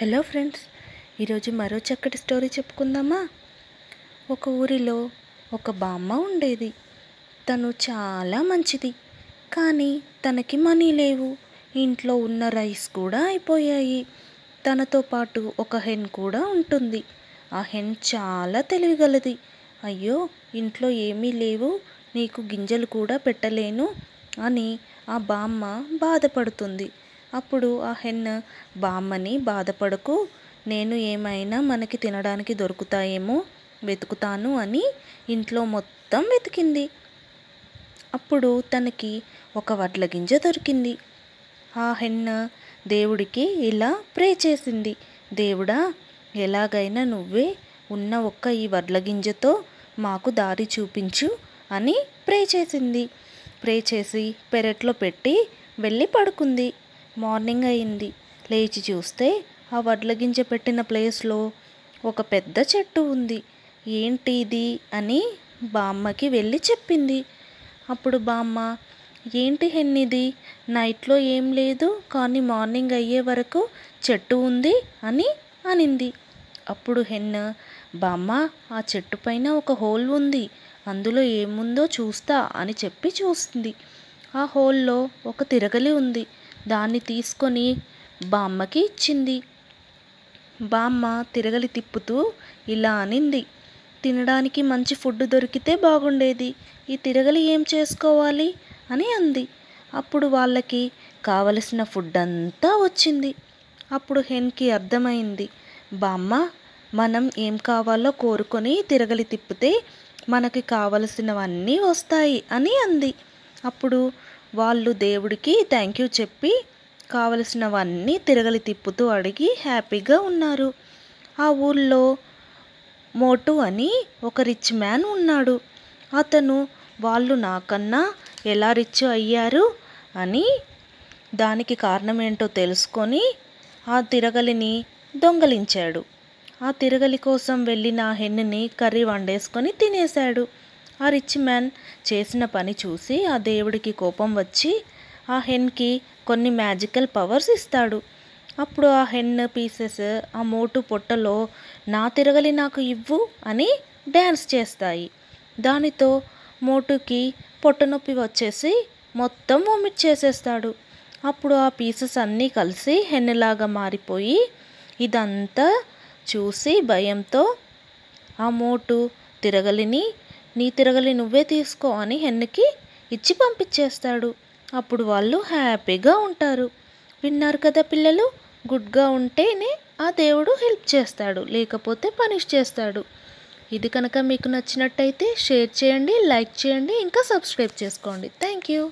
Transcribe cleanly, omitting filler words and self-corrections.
Hello friends, ఈరోజు మరో చక్కటి స్టోరీ చెప్పుకుందామా. ఒక ఊరిలో ఒక బామ్మ ఉండేది. తను చాలా మంచిది, కానీ తనకి మనీ లేవు. ఇంట్లో ఉన్న రైస్ కూడా అయిపోయాయి. తనతో పాటు ఒక హెన్ కూడా ఉంటుంది. ఆ హెన్ చాలా తెలివిగలది. అయ్యో, ఇంట్లో ఏమీ లేవు, నీకు గింజలు కూడా పెట్టలేను అని ఆ బామ్మ బాధపడుతుంది. అప్పుడు ఆ హెన్ బామ్మని, బాధపడకు, నేను ఏమైనా మనకి తినడానికి దొరుకుతాయేమో వెతుకుతాను అని ఇంట్లో మొత్తం వెతికింది. అప్పుడు తనకి ఒక వడ్ల గింజ దొరికింది. ఆ హెన్ దేవుడికి ఇలా ప్రే చేసింది, దేవుడా, ఎలాగైనా నువ్వే ఉన్న ఒక్క ఈ వడ్ల గింజతో మాకు దారి చూపించు అని ప్రే చేసింది. ప్రే చేసి పెరట్లో పెట్టి వెళ్ళి పడుకుంది. మార్నింగ్ అయింది. లేచి చూస్తే ఆ వడ్ల గింజ పెట్టిన ప్లేస్లో ఒక పెద్ద చెట్టు ఉంది. ఏంటి ఇది అని బామ్మకి వెళ్ళి చెప్పింది. అప్పుడు బామ్మ, ఏంటి హెన్ ఇది, నైట్లో ఏం లేదు కానీ మార్నింగ్ అయ్యే వరకు చెట్టు ఉంది అని అనింది. అప్పుడు హెన్, బామ్మ, ఆ చెట్టు పైన ఒక హోల్ ఉంది, అందులో ఏముందో చూస్తా అని చెప్పి చూసింది. ఆ హోల్లో ఒక తిరగలి ఉంది. దాన్ని తీసుకొని బామ్మకి ఇచ్చింది. బామ్మ తిరగలి తిప్పుతూ ఇలా అనింది, తినడానికి మంచి ఫుడ్ దొరికితే బాగుండేది, ఈ తిరగలి ఏం చేసుకోవాలి అని అంది. అప్పుడు వాళ్ళకి కావలసిన ఫుడ్ అంతా వచ్చింది. అప్పుడు హెన్కి అర్థమైంది, బామ్మ, మనం ఏం కావాలో కోరుకొని తిరగలి తిప్పితే మనకి కావలసినవన్నీ వస్తాయి అని అంది. అప్పుడు వాళ్ళు దేవుడికి థ్యాంక్ యూ చెప్పి కావలసినవన్నీ తిరగలి తిప్పుతూ అడిగి హ్యాపీగా ఉన్నారు. ఆ ఊళ్ళో మోటు అని ఒక రిచ్ మ్యాన్ ఉన్నాడు. అతను వాళ్ళు నాకన్నా ఎలా రిచ్ అయ్యారు అని దానికి కారణం ఏంటో తెలుసుకొని ఆ తిరగలిని దొంగలించాడు. ఆ తిరగలి కోసం వెళ్ళిన ఆ హెన్ని కర్రీ వండేసుకొని తినేశాడు. ఆ రిచ్ మ్యాన్ చేసిన పని చూసి ఆ దేవుడికి కోపం వచ్చి ఆ హెన్కి కొన్ని మ్యాజికల్ పవర్స్ ఇస్తాడు. అప్పుడు ఆ హెన్ పీసెస్ ఆ మోటు పొట్టలో నా తిరగలి నాకు ఇవ్వు అని డ్యాన్స్ చేస్తాయి. దానితో మోటుకి పొట్ట నొప్పి వచ్చేసి మొత్తం వొమిట్ చేసేస్తాడు. అప్పుడు ఆ పీసెస్ అన్నీ కలిసి హెన్లాగా మారిపోయి ఇదంతా చూసి భయంతో ఆ మోటు తిరగలిని, నీ తిరగలి నువ్వే తీసుకో అని హెన్కి ఇచ్చి పంపించేస్తాడు. అప్పుడు వాళ్ళు హ్యాపీగా ఉంటారు. విన్నారు కదా పిల్లలు, గుడ్గా ఉంటేనే ఆ దేవుడు హెల్ప్ చేస్తాడు, లేకపోతే పనిష్ చేస్తాడు. ఇది కనుక మీకు నచ్చినట్టయితే షేర్ చేయండి, లైక్ చేయండి, ఇంకా సబ్స్క్రైబ్ చేసుకోండి. Thank you.